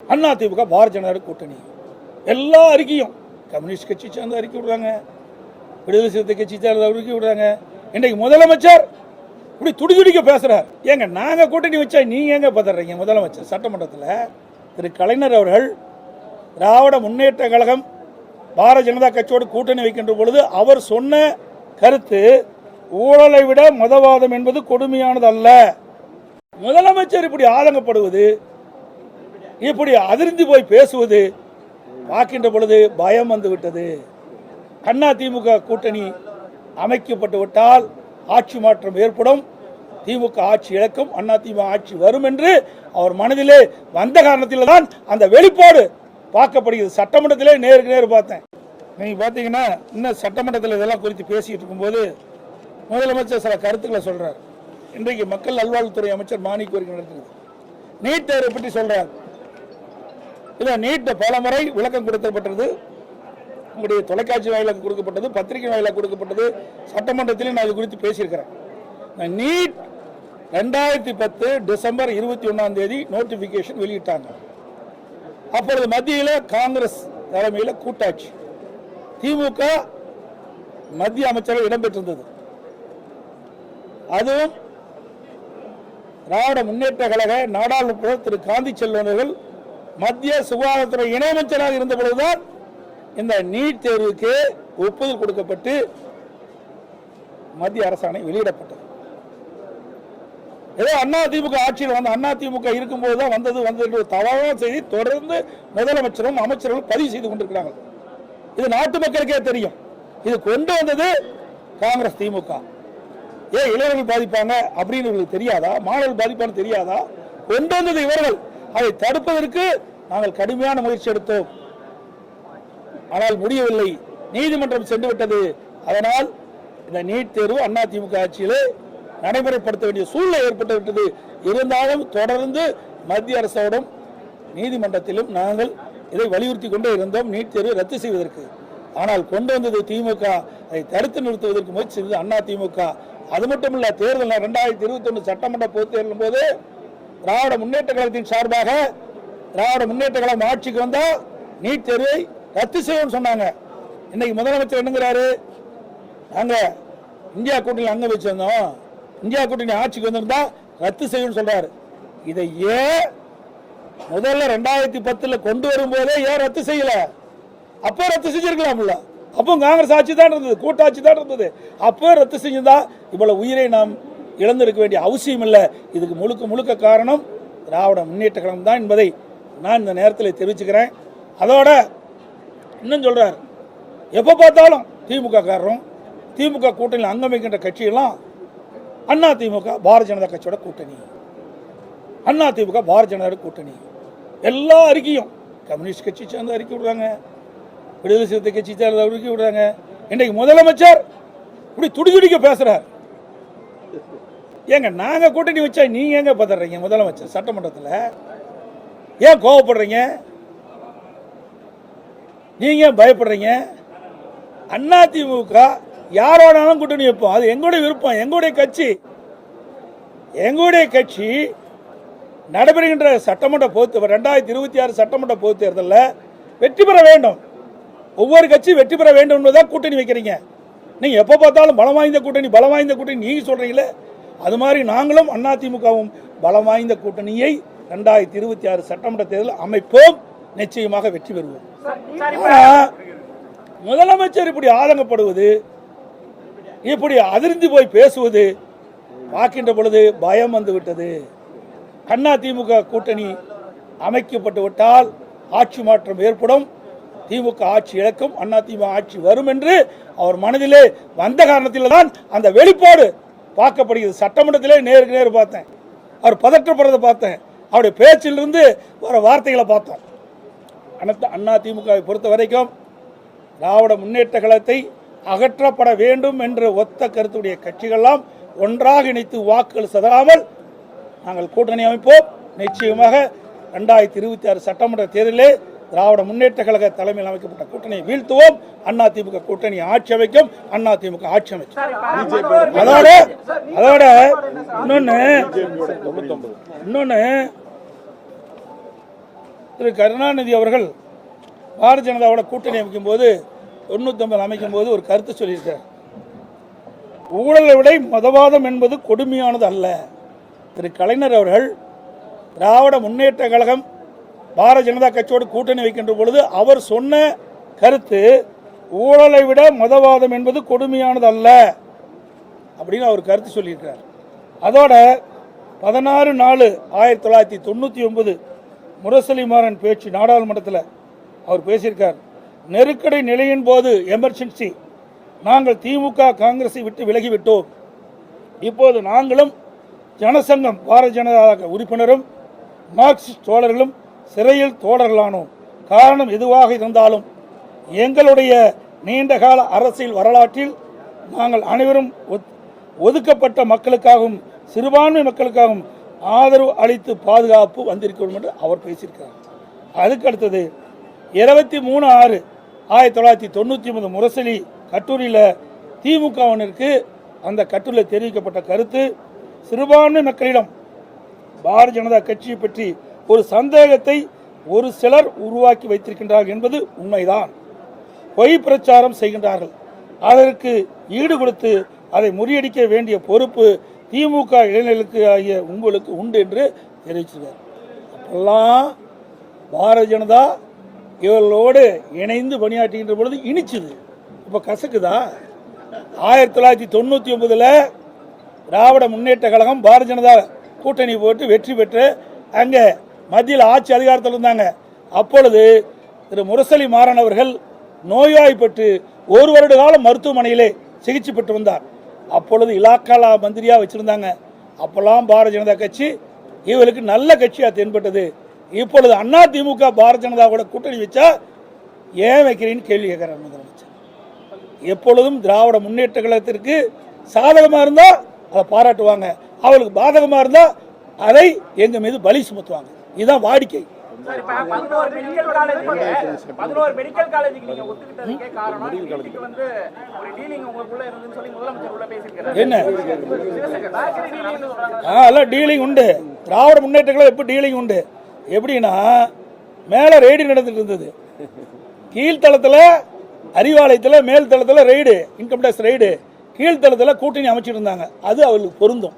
அதிமுக பாரதிய ஜனதா கூட்டணி எல்லா அறிக்கையும் கம்யூனிஸ்ட் கட்சி சேர்ந்து அறிக்கை விடுறாங்க, விடுதலை சிறுத்தை கட்சி சேர்ந்து அறிக்கை விடுறாங்க. இன்றைக்கு முதலமைச்சர் இப்படி துடிதுடிக்க பேசுறார். ஏங்க நாங்க கூட்டணி வச்சா நீங்க எங்க பதறீங்க? முதலமைச்சர் சட்டமன்றத்தில் திரு கலைஞர் அவர்கள் திராவிட முன்னேற்ற கழகம் பாரதிய ஜனதா கட்சியோடு கூட்டணி வைக்கின்ற பொழுது அவர் சொன்ன கருத்து ஊழலை விட மதவாதம் என்பது கொடுமையானது அல்ல. முதலமைச்சர் இப்படி ஆதங்கப்படுவது, இப்படி அதிர்ந்து போய் பேசுவது பார்க்கின்ற பொழுது பயம் வந்து விட்டது. அதிமுக கூட்டணி அமைக்கப்பட்டு விட்டால் ஆட்சி மாற்றம் ஏற்படும், திமுக ஆட்சி இழக்கும், அதிமுக ஆட்சி வரும் என்று அவர் மனதிலே வந்த காரணத்தில் தான் அந்த வெளிப்பாடு பார்க்கப்படுகிறது. சட்டமன்றத்திலே நேருக்கு நேர் பார்த்தேன். நீங்க பார்த்தீங்கன்னா இன்னும் சட்டமன்றத்தில் இதெல்லாம் குறித்து பேசிட்டு இருக்கும்போது முதலமைச்சர் சில கருத்துக்களை சொல்றார். இன்றைக்கு மக்கள் நல்வாழ்வுத்துறை அமைச்சர் மாணிக்க கோரிக்கை நடத்துகிறது. நீட் தேர்வை பற்றி சொல்றார். இல்ல நீட் பல முறை விளக்கம் கொடுக்கப்பட்டது, உங்களுடைய தொலைக்காட்சி வாயிலாக கொடுக்கப்பட்டது, பத்திரிகை வாயிலாக கொடுக்கப்பட்டது, சட்டமன்றத்திலே நான் இது குறித்து பேசியிருக்கிறேன். நீட் 2010 டிசம்பர் 21 நோட்டிபிகேஷன் வெளியிட்டாங்க. அப்பொழுது மத்தியில் காங்கிரஸ் தலைமையில் கூட்டாட்சி, திமுக மத்திய அமைச்சர்கள் இடம்பெற்றிருந்தது. அதுவும் திராவிட முன்னேற்ற கழக நாடாளுமன்ற திரு காந்தி செல்வர்கள் மத்திய சுகாதாரத்துறை இணையமைச்சராக இருந்த பொழுதுதான் இந்த நீட் தேர்வுக்கு ஒப்புதல் கொடுக்கப்பட்டு மத்திய அரசாணை வெளியிடப்பட்டது. ஏதோ அதிமுக ஆட்சியில் வந்த அதிமுக இருக்கும் போதுதான் வந்தது தவறான செய்தி தொடர்ந்து முதலமைச்சரும் அமைச்சர்களும் பதிவு செய்து கொண்டிருக்கிறாங்க. இது நாட்டு மக்களுக்கே தெரியும். இது கொண்டு வந்தது காங்கிரஸ் திமுக. ஏன் இளைஞர்கள் பாதிப்பாங்க அப்படின்னு இவர்களுக்கு தெரியாதா? மாணவர்கள் பாதிப்பான்னு தெரியாதா? கொண்டு வந்தது இவர்கள். அதை தடுப்பதற்கு நாங்கள் கடுமையான முயற்சி எடுத்தோம், ஆனால் முடியவில்லை. நீதிமன்றம் சென்று விட்டது. அதனால் இந்த நீட் தேர்வு அதிமுக ஆட்சியிலே நடைமுறைப்படுத்த வேண்டிய சூழ்நிலை ஏற்பட்டு விட்டது. இருந்தாலும் தொடர்ந்து மத்திய அரசோடும் நீதிமன்றத்திலும் நாங்கள் இதை வலியுறுத்தி கொண்டே இருந்தோம், நீட் தேர்வை ரத்து செய்வதற்கு. ஆனால் கொண்டு வந்தது திமுக. அதை தடுத்து நிறுத்துவதற்கு முயற்சி செய்தது அதிமுக. அது மட்டுமல்ல, தேர்தல் 2021 சட்டமன்ற பொதுத் தேர்தலின் போது திராவிட முன்னேற்ற கழகத்தின் சார்பாக திராவிட முன்னேற்ற கழகம் ஆட்சிக்கு வந்தா நீட் தேர்வை ரத்து செய்யும் சொன்னாங்க. இன்னைக்கு முதலமைச்சர் என்னங்கிறாரு? நாங்க இந்தியா கூட்டணி அங்க வச்சிருந்தோம், இந்தியா கூட்டணி ஆட்சிக்கு வந்திருந்தா ரத்து செய்யும் சொல்றாரு. இதை ஏன் முதல்ல 2010 கொண்டு வரும்போதே ஏன் ரத்து செய்யல? அப்போ ரத்து செஞ்சிருக்கலாம்ல. அப்போ காங்கிரஸ் ஆட்சி தான் இருந்தது, கூட்டாட்சி தான் இருந்தது. அப்போ ரத்து செஞ்சதா இவ்வளவு உயிரை நாம் இழந்திருக்க வேண்டிய அவசியம் இல்லை. இதுக்கு முழுக்க முழுக்க காரணம் திராவிட முன்னேற்ற கழகம் தான் என்பதை நான் இந்த நேரத்தில் தெரிவிச்சுக்கிறேன். அதோட இன்னும் சொல்றார், எப்போ பார்த்தாலும் திமுக காரரும் திமுக கூட்டணியில் அங்கம் வைக்கின்ற கட்சியெல்லாம் அதிமுக பாரதிய ஜனதா கட்சியோட கூட்டணி, அதிமுக பாரதிய ஜனதா கூட்டணி எல்லா அறிக்கையும் கம்யூனிஸ்ட் கட்சி சேர்ந்து அறிக்கை விடுறாங்க, விடுதலை சிறுத்தை கட்சி சேர்ந்து அறிக்கை விடுறாங்க. இன்றைக்கு முதலமைச்சர் இப்படி துடிதுடிக்க பேசுறார். ஏங்க நாங்க கூட்டணி வச்சா நீங்க எங்க பதறீங்க? முதலமைச்சர் சட்டமன்றத்தில் ஏன் கோவப்படுறீங்க? நீங்க பயப்படுறீங்க? அதிமுக யாரோடாலும் கூட்டணி வைப்போம், அது எங்களுடைய விருப்பம், எங்களுடைய கட்சி நடைபெறுகின்ற சட்டமன்ற பொது 2026 சட்டமன்ற பொதுத் தேர்தலில் வெற்றி பெற வேண்டும். ஒவ்வொரு கட்சியும் வெற்றி பெற வேண்டும் என்பதுதான் கூட்டணி வைக்கிறீங்க. நீங்க எப்போ பார்த்தாலும் பலம் வாய்ந்த கூட்டணி நீங்க சொல்றீங்களே, அது மாதிரி நாங்களும் அதிமுகவும் பலம் வாய்ந்த கூட்டணியை 2026 சட்டமன்ற தேர்தலில் அமைப்போம், நிச்சயமாக வெற்றி பெறுவோம். முதலமைச்சர் இப்படி ஆதங்கப்படுவது, இப்படி அதிர்ந்து போய் பேசுவது பார்க்கின்ற பொழுது பயம் வந்து விட்டது. அதிமுக கூட்டணி அமைக்கப்பட்டு விட்டால் ஆட்சி மாற்றம் ஏற்படும், திமுக ஆட்சி இழக்கும், அதிமுக ஆட்சி வரும் என்று அவர் மனதிலே வந்த காரணத்தில் தான் அந்த வெளிப்பாடு பார்க்கப்படுகிறது. சட்டமன்றத்திலே நேருக்கு நேர் பார்த்தேன், அவர் பதற்றப்படுறதை பார்த்தேன், அவருடைய பேச்சிலிருந்து வர வார்த்தைகளை பார்த்தோம். அதிமுகவை பொறுத்த வரைக்கும் திராவிட முன்னேற்ற கழகத்தை அகற்றப்பட வேண்டும் என்ற ஒத்த கருத்துடைய கட்சிகளெல்லாம் ஒன்றாக இணைத்து வாக்குகள் சிதறாமல் நாங்கள் கூட்டணி அமைப்போம். நிச்சயமாக 2026 சட்டமன்ற தேர்தலிலே திராவிட முன்னேற்ற கழக தலைமையில் அமைக்கப்பட்ட கூட்டணியை வீழ்த்துவோம். அதிமுக கூட்டணி ஆட்சி அமைக்கும், அதிமுக ஆட்சி அமைக்கும். அதோட இன்னொன்னு திரு கருணாநிதி அவர்கள் பாரதிய ஜனதாவோட கூட்டணி அமைக்கும் போது 99 அமைக்கும் போது ஒரு கருத்து சொல்லியிருக்கார். ஊழலை விட மதவாதம் என்பது கொடுமையானது அல்ல. திரு கலைஞர் அவர்கள் திராவிட முன்னேற்ற கழகம் பாரதிய ஜனதா கட்சியோடு கூட்டணி வைக்கின்ற பொழுது அவர் சொன்ன கருத்து ஊழலை விட மதவாதம் என்பது கொடுமையானது அல்ல அப்படின்னு அவர் கருத்து சொல்லியிருக்கிறார். அதோட 16/4/1999 முரசொலி மாறன் பேச்சு நாடாளுமன்றத்தில் அவர் பேசியிருக்கார். நெருக்கடி நிலையின் போது எமர்ஜென்சி நாங்கள் திமுக காங்கிரஸை விட்டு விலகிவிட்டோம். இப்போது நாங்களும் ஜனசங்கம் பாரதிய ஜனதா உறுப்பினரும் மார்க்சிஸ்ட் தோழர்களும் சிறையில் தோழர்களானோம். காரணம் எதுவாக இருந்தாலும் எங்களுடைய நீண்டகால அரசியல் வரலாற்றில் நாங்கள் அனைவரும் ஒதுக்கப்பட்ட மக்களுக்காகவும் சிறுபான்மை மக்களுக்காகவும் ஆதரவு அளித்து பாதுகாப்பு வந்திருக்கிறோம் என்று அவர் பேசியிருக்கிறார். அதுக்கு அடுத்தது 23/6/1999 முரசொலி கட்டுரையில் திமுகவினருக்கு அந்த கட்டுரையில் தெரிவிக்கப்பட்ட கருத்து சிறுபான்மை மக்களிடம் பாரதிய ஜனதா கட்சியை பற்றி ஒரு சந்தேகத்தை ஒரு சிலர் உருவாக்கி வைத்திருக்கின்றார்கள் என்பது உண்மைதான். பொய் பிரச்சாரம் செய்கின்றார்கள். அதற்கு ஈடு கொடுத்து அதை முறியடிக்க வேண்டிய பொறுப்பு திமுக இளைஞர்களுக்கு ஆகிய உங்களுக்கு உண்டு என்று தெரிவிச்சிருக்கார். அப்பெல்லாம் பாரதிய ஜனதா இவர்களோடு இணைந்து பணியாற்றுகின்ற பொழுது இனிச்சுது. இப்போ கசக்குதா? 1999 திராவிட முன்னேற்ற கழகம் பாரதிய ஜனதா கூட்டணி போட்டு வெற்றி பெற்று அங்கே மத்தியில் ஆட்சி அதிகாரத்தில் இருந்தாங்க. அப்பொழுது திரு முரசொலி மாறன் அவர்கள் நோய்வாய்ப்பட்டு 1 வருட காலம் மருத்துவமனையிலே சிகிச்சை பெற்று வந்தார். அப்பொழுது இலாக்காலா மந்திரியாக வச்சுருந்தாங்க. அப்போல்லாம் பாரதிய ஜனதா கட்சி இவர்களுக்கு நல்ல கட்சியாக தென்பட்டது. இப்பொழுது அண்ணா திமுக பாரதிய ஜனதாவோட கூட்டணி வச்சா ஏன் வைக்கிறீன்னு கேள்வி கேட்குறார் முதலமைச்சர். எப்பொழுதும் திராவிட முன்னேற்ற கழகத்திற்கு சாதகமாக இருந்தால் அதை பாராட்டுவாங்க, அவளுக்கு பாதகமாக இருந்தால் அதை எங்கள் மீது பலி சுமத்துவாங்க. இதுதான் வாடிக்கை. என்ன டீலிங் உண்டு? திராவிட முன்னேற்ற கழகம் எப்படி டீலிங் உண்டு? எப்படின்னா மேலே ரெய்டு நடந்துட்டு இருந்தது, கீழ்த்தளத்தில் அறிவாலயத்தில் மேல் தளத்தில் ரெய்டு, இன்கம் டேக்ஸ் ரெய்டு, கீழ்த்தளத்தில் கூட்டணி அமைச்சிட்டு இருந்தாங்க. அது அவர்களுக்கு பொருந்தும்.